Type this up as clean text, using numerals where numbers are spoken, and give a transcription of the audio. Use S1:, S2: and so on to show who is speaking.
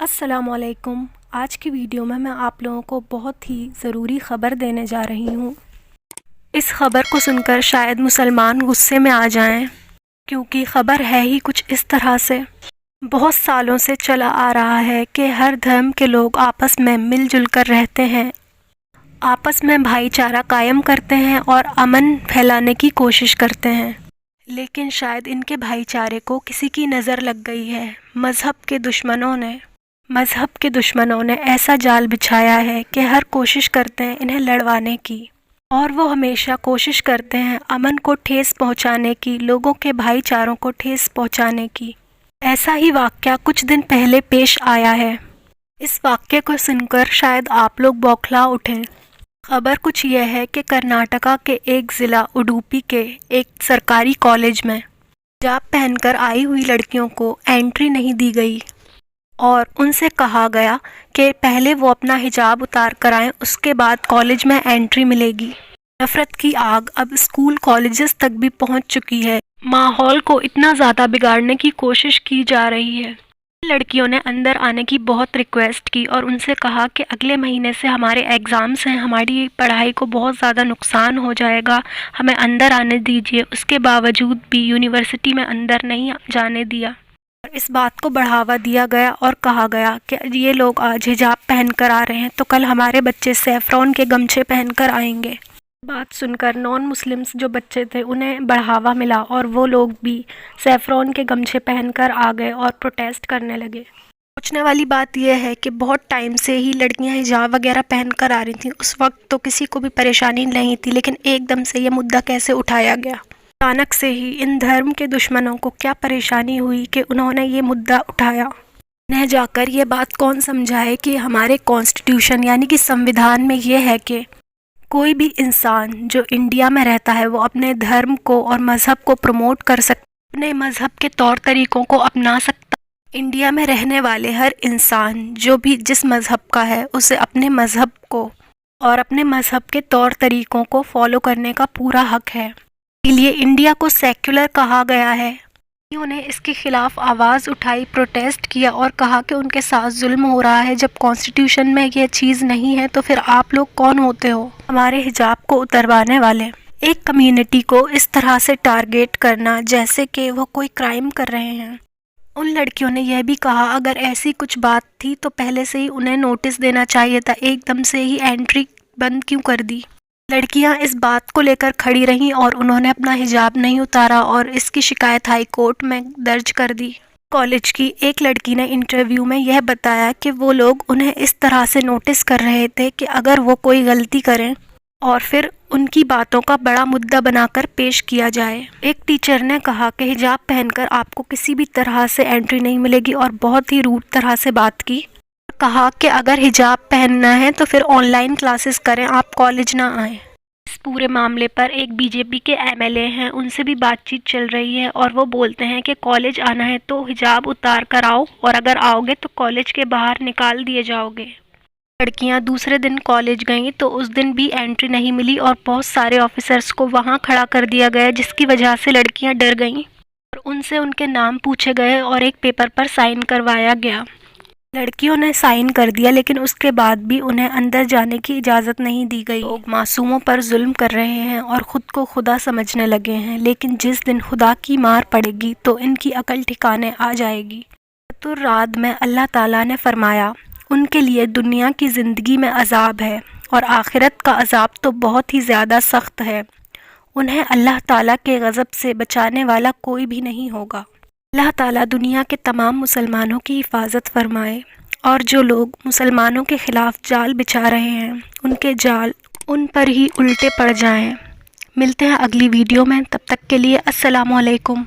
S1: السلام علیکم۔ آج کی ویڈیو میں آپ لوگوں کو بہت ہی ضروری خبر دینے جا رہی ہوں۔ اس خبر کو سن کر شاید مسلمان غصے میں آ جائیں، کیونکہ خبر ہے ہی کچھ اس طرح سے۔ بہت سالوں سے چلا آ رہا ہے کہ ہر دھرم کے لوگ آپس میں مل جل کر رہتے ہیں، آپس میں بھائی چارہ قائم کرتے ہیں اور امن پھیلانے کی کوشش کرتے ہیں، لیکن شاید ان کے بھائی چارے کو کسی کی نظر لگ گئی ہے۔ مذہب کے دشمنوں نے ایسا جال بچھایا ہے کہ ہر کوشش کرتے ہیں انہیں لڑوانے کی، اور وہ ہمیشہ کوشش کرتے ہیں امن کو ٹھیس پہنچانے کی، لوگوں کے بھائی چاروں کو ٹھیس پہنچانے کی۔ ایسا ہی واقعہ کچھ دن پہلے پیش آیا ہے۔ اس واقعے کو سن کر شاید آپ لوگ بوکھلا اٹھیں۔ خبر کچھ یہ ہے کہ کرناٹکا کے ایک ضلع اڈوپی کے ایک سرکاری کالج میں حجاب پہن کر آئی ہوئی لڑکیوں کو انٹری نہیں دی گئی، اور ان سے کہا گیا کہ پہلے وہ اپنا حجاب اتار کر آئیں، اس کے بعد کالج میں انٹری ملے گی۔ نفرت کی آگ اب اسکول کالجز تک بھی پہنچ چکی ہے۔ ماحول کو اتنا زیادہ بگاڑنے کی کوشش کی جا رہی ہے۔ لڑکیوں نے اندر آنے کی بہت ریکویسٹ کی اور ان سے کہا کہ اگلے مہینے سے ہمارے ایگزامز ہیں، ہماری پڑھائی کو بہت زیادہ نقصان ہو جائے گا، ہمیں اندر آنے دیجیے۔ اس کے باوجود بھی یونیورسٹی میں اندر نہیں جانے دیا، اور اس بات کو بڑھاوا دیا گیا اور کہا گیا کہ یہ لوگ آج حجاب پہن کر آ رہے ہیں تو کل ہمارے بچے سیفرون کے گمچھے پہن کر آئیں گے۔ بات سن کر نان مسلمز جو بچے تھے انہیں بڑھاوا ملا، اور وہ لوگ بھی سیفرون کے گمچھے پہن کر آ گئے اور پروٹیسٹ کرنے لگے۔ سوچنے والی بات یہ ہے کہ بہت ٹائم سے ہی لڑکیاں حجاب وغیرہ پہن کر آ رہی تھیں، اس وقت تو کسی کو بھی پریشانی نہیں تھی، لیکن ایک دم سے یہ مدعا کیسے اٹھایا گیا؟ اچانک سے ہی ان دھرم کے دشمنوں کو کیا پریشانی ہوئی کہ انہوں نے یہ مدعا اٹھایا؟ انہیں جا کر یہ بات کون سمجھائے کہ ہمارے کانسٹیٹیوشن یعنی کہ سمویدھان میں یہ ہے کہ کوئی بھی انسان جو انڈیا میں رہتا ہے وہ اپنے دھرم کو اور مذہب کو پروموٹ کر سکتا، اپنے مذہب کے طور طریقوں کو اپنا سکتا۔ انڈیا میں رہنے والے ہر انسان جو بھی جس مذہب کا ہے اسے اپنے مذہب کو اور اپنے مذہب کے طور طریقوں کو فالو کرنے کا پورا حق ہے۔ اس لیے انڈیا کو سیکولر کہا گیا ہے۔ انہوں نے اس کے خلاف آواز اٹھائی، پروٹیسٹ کیا اور کہا کہ ان کے ساتھ ظلم ہو رہا ہے۔ جب کانسٹیٹیوشن میں یہ چیز نہیں ہے تو پھر آپ لوگ کون ہوتے ہو ہمارے حجاب کو اتروانے والے؟ ایک کمیونٹی کو اس طرح سے ٹارگیٹ کرنا جیسے کہ وہ کوئی کرائم کر رہے ہیں۔ ان لڑکیوں نے یہ بھی کہا اگر ایسی کچھ بات تھی تو پہلے سے ہی انہیں نوٹس دینا چاہیے تھا، ایک دم سے ہی انٹری بند کیوں کر دی؟ لڑکیاں اس بات کو لے کر کھڑی رہیں اور انہوں نے اپنا حجاب نہیں اتارا، اور اس کی شکایت ہائی کورٹ میں درج کر دی۔ کالج کی ایک لڑکی نے انٹرویو میں یہ بتایا کہ وہ لوگ انہیں اس طرح سے نوٹس کر رہے تھے کہ اگر وہ کوئی غلطی کریں اور پھر ان کی باتوں کا بڑا مدعا بنا کر پیش کیا جائے۔ ایک ٹیچر نے کہا کہ حجاب پہن کر آپ کو کسی بھی طرح سے انٹری نہیں ملے گی، اور بہت ہی روڈ طرح سے بات کی، کہا کہ اگر حجاب پہننا ہے تو پھر آن لائن کلاسز کریں، آپ کالج نہ آئیں۔ اس پورے معاملے پر ایک بی جے پی کے ایم ایل اے ہیں، ان سے بھی بات چیت چل رہی ہے، اور وہ بولتے ہیں کہ کالج آنا ہے تو حجاب اتار کر آؤ، اور اگر آؤ گے تو کالج کے باہر نکال دیے جاؤ گے۔ لڑکیاں دوسرے دن کالج گئیں تو اس دن بھی انٹری نہیں ملی، اور بہت سارے آفیسرز کو وہاں کھڑا کر دیا گیا، جس کی وجہ سے لڑکیاں ڈر گئیں اور ان سے ان کے نام پوچھے گئے اور ایک پیپر پر سائن کروایا گیا۔ لڑکیوں نے سائن کر دیا، لیکن اس کے بعد بھی انہیں اندر جانے کی اجازت نہیں دی گئی۔ لوگ معصوموں پر ظلم کر رہے ہیں اور خود کو خدا سمجھنے لگے ہیں، لیکن جس دن خدا کی مار پڑے گی تو ان کی عقل ٹھکانے آ جائے گی۔ سورۃ الرعد میں اللہ تعالیٰ نے فرمایا ان کے لیے دنیا کی زندگی میں عذاب ہے، اور آخرت کا عذاب تو بہت ہی زیادہ سخت ہے، انہیں اللہ تعالیٰ کے غضب سے بچانے والا کوئی بھی نہیں ہوگا۔ اللہ تعالیٰ دنیا کے تمام مسلمانوں کی حفاظت فرمائے، اور جو لوگ مسلمانوں کے خلاف جال بچھا رہے ہیں ان کے جال ان پر ہی الٹے پڑ جائیں۔ ملتے ہیں اگلی ویڈیو میں، تب تک کے لیے السلام علیکم۔